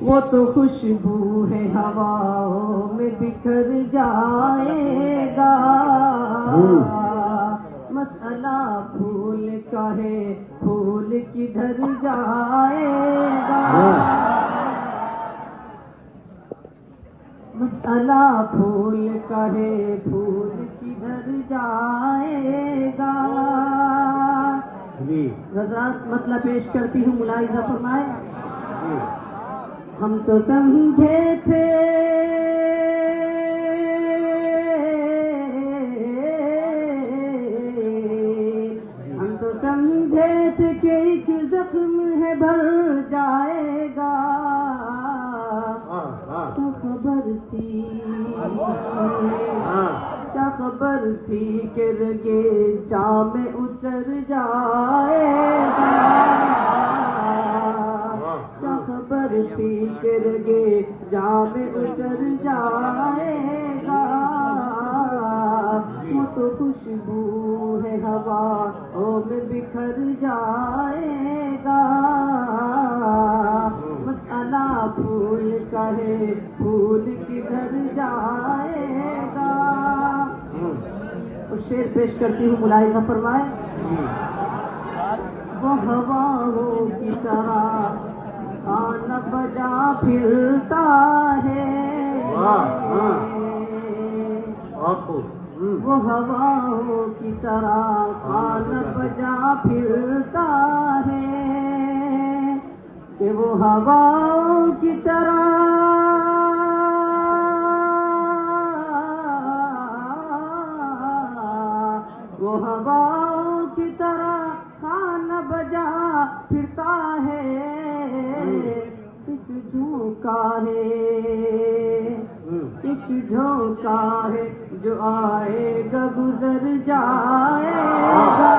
وہ تو خوشبو ہے ہواؤں میں بکھر جائے گا، مسئلہ پھول کا ہے پھول کدھر جائے گا، مسئلہ پھول کا ہے پھول کدھر جائے گا۔ حضرات مطلب پیش کرتی ہوں، ملاحظہ فرمائے۔ ہم تو سمجھے تھے کہ ایک زخم ہے بھر جائے گا، کیا خبر تھی کہ رگے جاں میں اتر جائے گا، کیا خبر تھی کہ رگے جاں میں اتر جائے گا، وہ تو خوشبو ہے ہواؤں میں بکھر جائے گا، مسئلہ پھول کا ہے پھول کدھر جائے گا۔ اور شعر پیش کرتی ہوں، ملاحظہ فرمائے۔ وہ ہواؤں کی طرح خانہ بجا پھرتا ہے، وہ ہواؤں کی طرح خانہ بجا پھرتا ہے، کہ وہ ہواؤں کی طرح وہ ہواؤں کی طرح خانہ بجا پھرتا ہے، ایک جھونکا ہے ایک جھونکا ہے جو آئے گا گزر جائے گا،